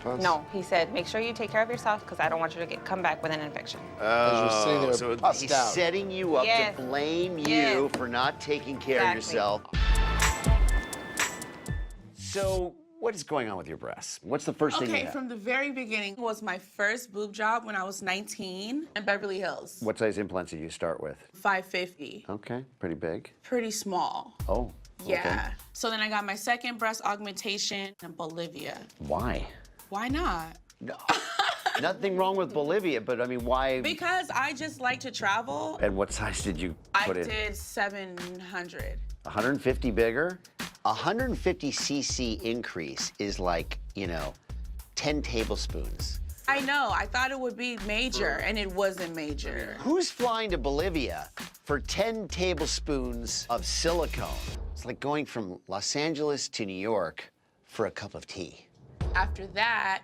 pus? No, he said, make sure you take care of yourself because I don't want you to come back with an infection. Oh, so he's setting you up Yes. to blame you Yes. for not taking care of yourself. So what is going on with your breasts? What's the first thing you Okay, have? from the very beginning was my first boob job when I was 19 in Beverly Hills. What size implants did you start with? 550. Okay, pretty big. Pretty small. Oh, Yeah. okay. So then I got my second breast augmentation in Bolivia. Why? Why not? No. Nothing wrong with Bolivia, but I mean, why? Because I just like to travel. And what size did you put I in? did 700. 150 bigger? 150 cc increase is like, 10 tablespoons. I know, I thought it would be major, and it wasn't major. Who's flying to Bolivia for 10 tablespoons of silicone? It's like going from Los Angeles to New York for a cup of tea. After that,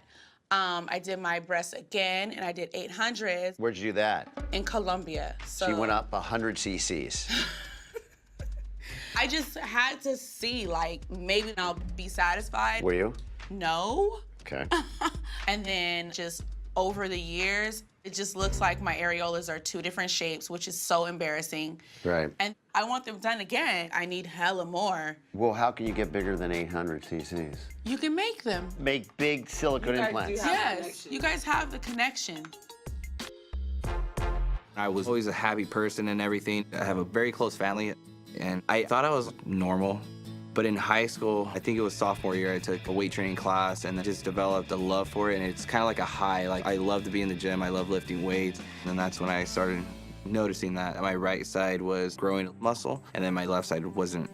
I did my breasts again, and I did 800 Where'd you do that? in Colombia. So You went up 100 cc's. I just had to see, like, maybe I'll be satisfied. Were you? No. Okay. And then just over the years, it just looks like my areolas are two different shapes, which is so embarrassing. Right. And I want them done again. I need hella more. Well, how can you get bigger than 800 cc's? You can make them. Make big silicone implants. Yes, you guys have the connection. I was always a happy person and everything. I have a very close family, and I thought I was normal. But in high school, I think it was sophomore year, I took a weight training class and I just developed a love for it. And it's kind of like a high. Like, I love to be in the gym. I love lifting weights. And that's when I started noticing that my right side was growing muscle and then my left side wasn't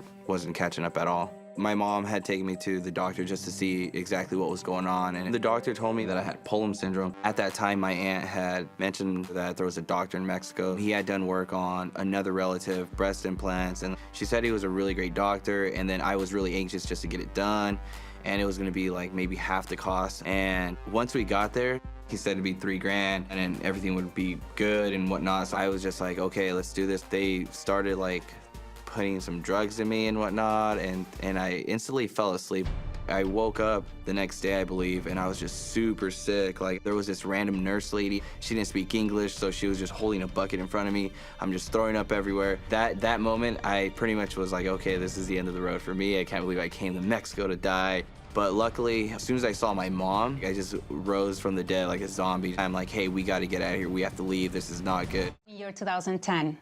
catching up at all. My mom had taken me to the doctor just to see exactly what was going on, and the doctor told me that I had Pullum syndrome. At that time, my aunt had mentioned that there was a doctor in Mexico. He had done work on another relative, breast implants, and she said he was a really great doctor, and then I was really anxious just to get it done, and it was gonna be like maybe half the cost. And once we got there, he said it'd be $3 grand and then everything would be good and whatnot. So I was just like, okay, let's do this. They started like putting some drugs in me and whatnot, and I instantly fell asleep. I woke up the next day, I believe, and I was just super sick. Like, there was this random nurse lady. She didn't speak English, so she was just holding a bucket in front of me. I'm just throwing up everywhere. That moment, I pretty much was like, okay, this is the end of the road for me. I can't believe I came to Mexico to die. But luckily, as soon as I saw my mom, I just rose from the dead like a zombie. I'm like, hey, we gotta get out of here. We have to leave. This is not good. Year 2010.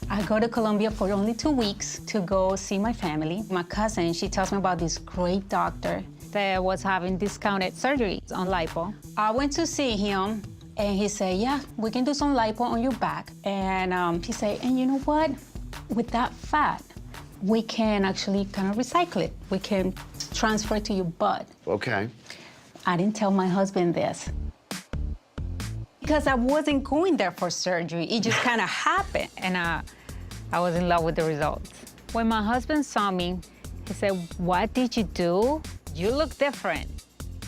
I go to Colombia for only 2 weeks to go see my family. My cousin, she tells me about this great doctor that was having discounted surgeries on lipo. I went to see him, and he said, yeah, we can do some lipo on your back. And he said, and you know what? With that fat, we can actually kind of recycle it. We can transfer it to your butt. Okay. I didn't tell my husband this, because I wasn't going there for surgery. It just kind of happened. And I was in love with the results. When my husband saw me, he said, what did you do? You look different.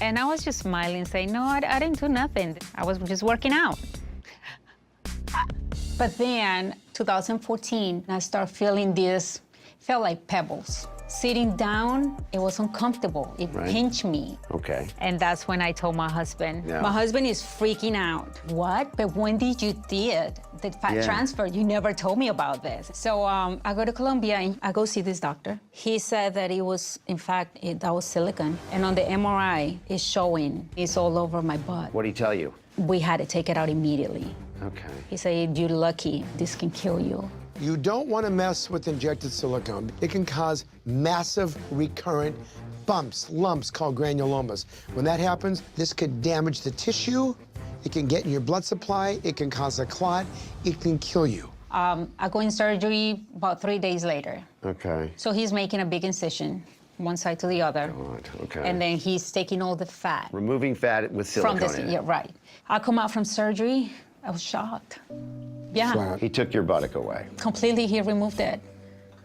And I was just smiling, saying, no, I didn't do nothing. I was just working out. But then, 2014, I started feeling this, felt like pebbles. Sitting down, it was uncomfortable. It pinched me. Okay. And that's when I told my husband. Yeah. My husband is freaking out. What? But when did you did the fat transfer? You never told me about this. So I go to Colombia and I go see this doctor. He said that it was, in fact, that was silicone. And on the MRI, it's showing it's all over my butt. What did he tell you? We had to take it out immediately. Okay. He said, you're lucky. This can kill you. You don't want to mess with injected silicone. It can cause massive recurrent bumps, lumps called granulomas. When that happens, this could damage the tissue. It can get in your blood supply. It can cause a clot. It can kill you. I go in surgery about 3 days later. Okay. So he's making a big incision, one side to the other. God, okay. And then he's taking all the fat. Removing fat with silicone From this, in it. yeah, right. I come out from surgery, I was shocked. Yeah, Flat. He took your buttock away. completely, he removed it.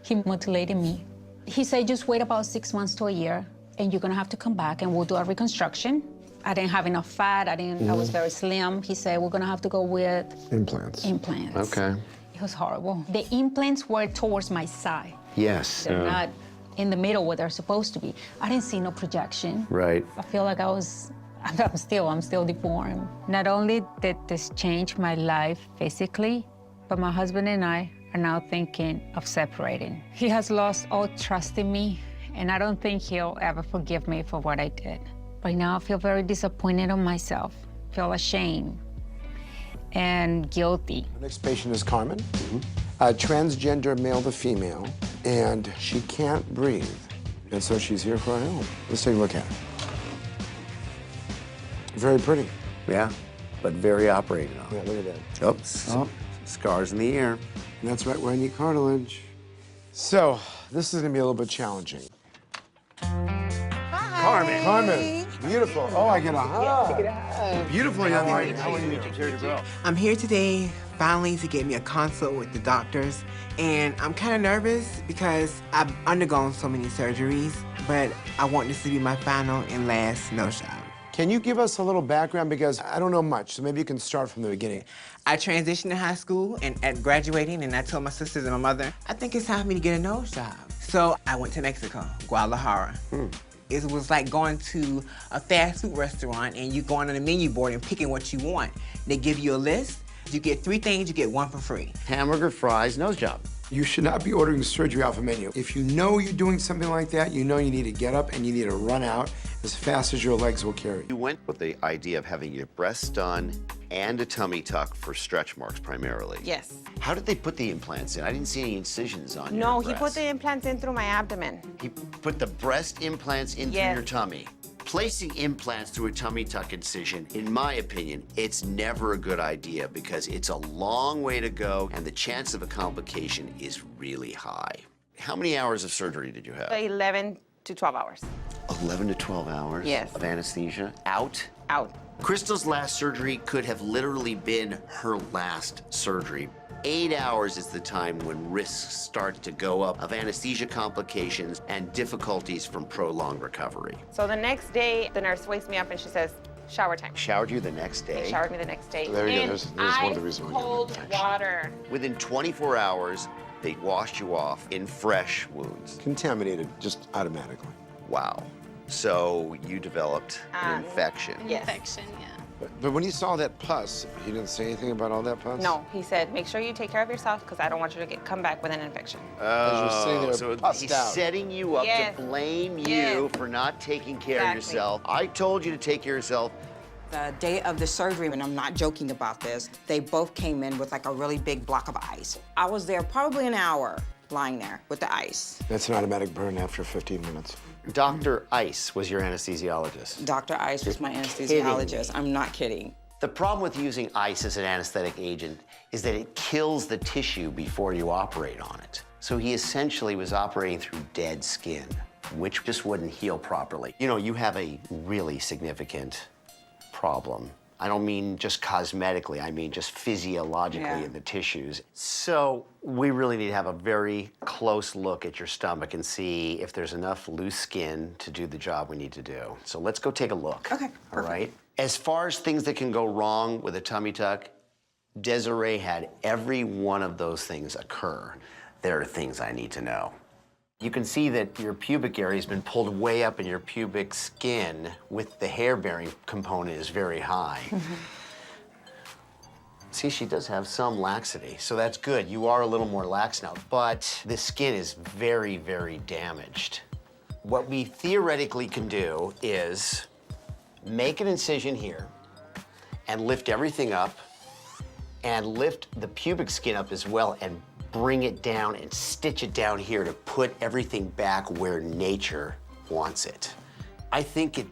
He mutilated me. He said, just wait about 6 months to a year, and you're gonna have to come back, and we'll do a reconstruction. I didn't have enough fat, I was very slim. He said, we're gonna have to go with Implants. implants. Okay. It was horrible. The implants were towards my side. Yes. They're not in the middle where they're supposed to be. I didn't see no projection. Right. I feel like I was I'm still deformed. Not only did this change my life physically, but my husband and I are now thinking of separating. He has lost all trust in me, and I don't think he'll ever forgive me for what I did. Right now, I feel very disappointed in myself, feel ashamed and guilty. The next patient is Carmen, a transgender male to female, and she can't breathe. And so she's here for our help. Let's take a look at her. Very pretty. Yeah, but very operated on. Yeah, look at that. Oops. Oh. Scars in the ear. And that's right where I need cartilage. So, this is gonna be a little bit challenging. Carmen. Carmen, beautiful. Oh, I get a hug. Beautiful young lady. How are you? I'm here today finally to get me a consult with the doctors, and I'm kind of nervous because I've undergone so many surgeries, but I want this to be my final and last nose job. Can you give us a little background, because I don't know much, so maybe you can start from the beginning. I transitioned to high school, and at graduating, and I told my sisters and my mother, I think it's time for me to get a nose job. So I went to Mexico, Guadalajara. It was like going to a fast food restaurant and you going on the menu board and picking what you want. They give you a list, you get 3 things, you get 1 for free. Hamburger, fries, nose job. You should not be ordering surgery off a menu. If you know you're doing something like that, you know you need to get up and you need to run out as fast as your legs will carry. You went with the idea of having your breasts done and a tummy tuck for stretch marks primarily. Yes. How did they put the implants in? I didn't see any incisions on No, your he put the implants in through my abdomen. He put the breast implants in through Yes. your tummy. Placing implants through a tummy tuck incision, in my opinion, it's never a good idea because it's a long way to go and the chance of a complication is really high. How many hours of surgery did you have? 11 to 12 hours. 11 to 12 hours Yes. of anesthesia? Out? Out. Crystal's last surgery could have literally been her last surgery. 8 hours is the time when risks start to go up of anesthesia complications and difficulties from prolonged recovery. So the next day, the nurse wakes me up and she says, shower time. Showered you the next day? They showered me the next day. There you go. In There's one of the reasons why you have cold infection. water. Within 24 hours, they washed you off in fresh wounds. Contaminated, just automatically. Wow. So you developed an infection. Yes. Infection, yeah. But when he saw that pus, he didn't say anything about all that pus? No, he said, make sure you take care of yourself because I don't want you to come back with an infection. As you're sitting there So pussed he's out. setting you up Yes. to blame you Yes. for not taking care of Exactly. yourself. I told you to take care of yourself. The day of the surgery, and I'm not joking about this, they both came in with like a really big block of ice. I was there probably an hour lying there with the ice. That's an automatic burn after 15 minutes. Dr. Ice was your anesthesiologist. Dr. Ice was my anesthesiologist. I'm not kidding. The problem with using ice as an anesthetic agent is that it kills the tissue before you operate on it. So he essentially was operating through dead skin, which just wouldn't heal properly. You know, you have a really significant problem. I don't mean just cosmetically, I mean just physiologically in the tissues. So we really need to have a very close look at your stomach and see if there's enough loose skin to do the job we need to do. So let's go take a look. Okay, All right? As far as things that can go wrong with a tummy tuck, Desiree had every one of those things occur. There are things I need to know. You can see that your pubic area has been pulled way up in your pubic skin with the hair-bearing component is very high. See, she does have some laxity, so that's good. You are a little more lax now, but the skin is very, very damaged. What we theoretically can do is make an incision here and lift everything up and lift the pubic skin up as well and bring it down and stitch it down here to put everything back where nature wants it. I think it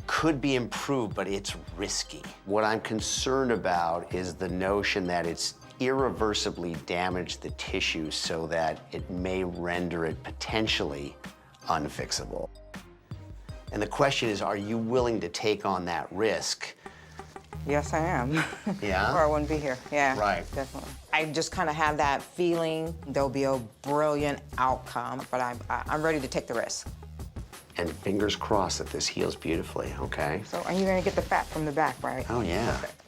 could be improved, but it's risky. What I'm concerned about is the notion that it's irreversibly damaged the tissue so that it may render it potentially unfixable. And the question is, are you willing to take on that risk? Yes, I am. Yeah? Or I wouldn't be here. Yeah. Right. Definitely. I just kind of have that feeling there'll be a brilliant outcome, but I'm ready to take the risk. And fingers crossed that this heals beautifully, okay? So, and you're gonna get the fat from the back, right? Oh, yeah. Perfect.